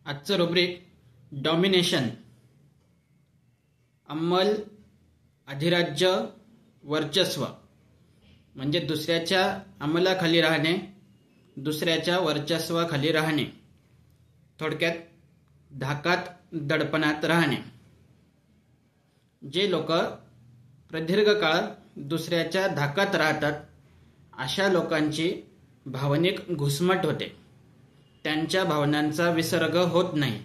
आजचं rubric domination, अंमल, अधिराज्य, वर्चस्व म्हणजे दुसऱ्याच्या अंमलाखाली राहणे, दुसऱ्याच्या वर्चस्वाखाली राहणे, थोडक्यात धाकात दडपणात राहणे. जे लोक प्रदीर्घ काळ दुसऱ्याच्या धाकात राहतात अशा लोकांची भावनिक घुसमट होते, त्यांच्या भावनांचा विसर्ग होत नाही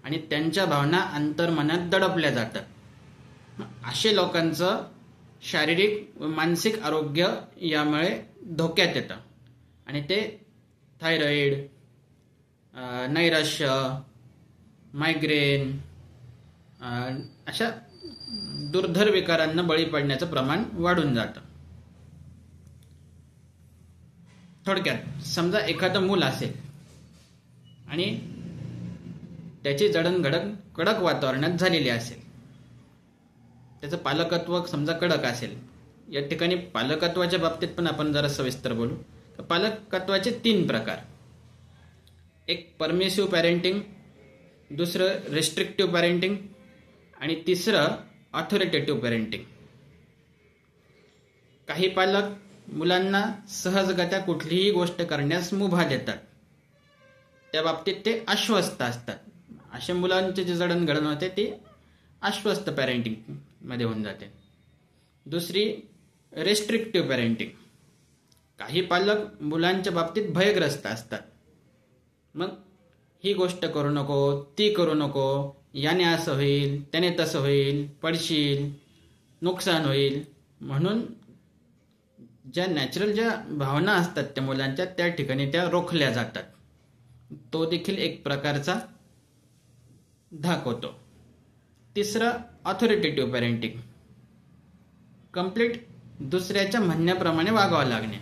आणि त्यांच्या भावना अंतर्मनात दडपल्या जातात. असे लोकांचं शारीरिक व मानसिक आरोग्य यामुळे धोक्यात येतं आणि ते थायरॉइड, नैराश्य, मायग्रेन अशा दुर्धर विकारांना बळी पडण्याचं प्रमाण वाढून जातं. थोडक्यात समजा एखादं मूल असेल आणि त्याची जडणघडण कडक वातावरणात झालेली असेल, त्याचं पालकत्व समजा कडक असेल. या ठिकाणी पालकत्वाच्या बाबतीत पण आपण जरा सविस्तर बोलू. तर पालकत्वाचे 3 प्रकार. एक परमिसिव्ह पॅरेंटिंग, दुसरं रेस्ट्रिक्टिव्ह पॅरेंटिंग आणि तिसरं ऑथॉरिटेटिव्ह पॅरेंटिंग. काही पालक मुलांना सहजगत्या कुठलीही गोष्ट करण्यास मुभा देतात, त्या बाबतीत ते आश्वस्त असतात. अशा मुलांची जी जडणघडण होते ती आश्वस्त पॅरेंटिंग मध्ये होऊन जाते. दुसरी रेस्ट्रिक्टिव्ह पॅरेंटिंग. काही पालक मुलांच्या बाबतीत भयग्रस्त असतात. मग ही गोष्ट करू नको, ती करू नको, याने असं होईल, त्याने तसं होईल, पडशील, नुकसान होईल, म्हणून ज्या नॅचरल ज्या भावना असतात त्या मुलांच्या, त्या ठिकाणी त्या रोखल्या जातात. तो देखील एक प्रकारचा धाक होतो. तिसरं ऑथॉरिटेटिव्ह पॅरेंटिंग. कंप्लीट दुसऱ्याच्या म्हणण्याप्रमाणे वागावं लागणे.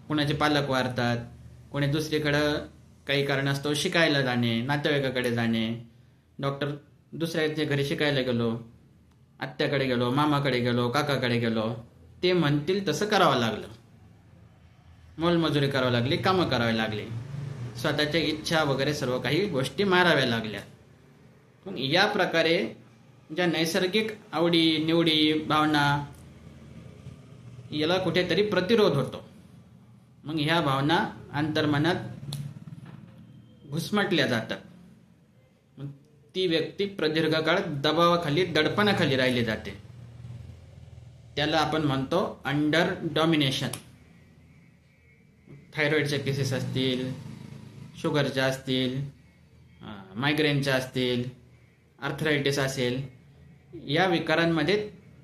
कुणाचे पालक वारतात, कोणी दुसरीकडं काही कारणास्तव शिकायला जाणे, नातेवाईकाकडे जाणे, दुसऱ्याच्या घरी शिकायला गेलो, आत्याकडे गेलो, मामाकडे गेलो, काकाकडे गेलो, ते म्हणतील तसं करावं लागलं. मोलमजुरी करावी लागली, कामं करावी लागली, स्वतःच्या इच्छा वगैरे सर्व काही गोष्टी माराव्या लागल्या. मग या प्रकारे ज्या नैसर्गिक आवडी निवडी भावना याला कुठेतरी प्रतिरोध होतो. मग ह्या भावना अंतर्मनात घुसमटल्या जातात. मग ती व्यक्ती प्रदीर्घ काळ दबावाखाली दडपणाखाली राहिली जाते. त्याला आपण म्हणतो अंडर डॉमिनेशन. थायरॉइडच्या केसेस असतील, शुगरच्या असतील, मायग्रेनच्या असतील, आर्थरायटिस असेल, या विकारांमध्ये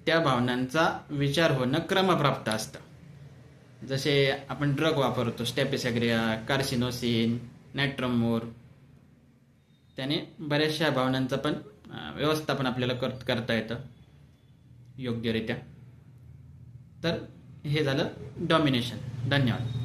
त्या भावनांचा विचार होणं क्रमप्राप्त असतं. जसे आपण ड्रग वापरतो, स्टेपिसॅग्रिया, कार्सिनोसिन, नायट्रोमोर, त्याने बऱ्याचशा भावनांचं पण व्यवस्थापन आपल्याला करता येतं योग्यरित्या. तर हे झालं डॉमिनेशन. धन्यवाद.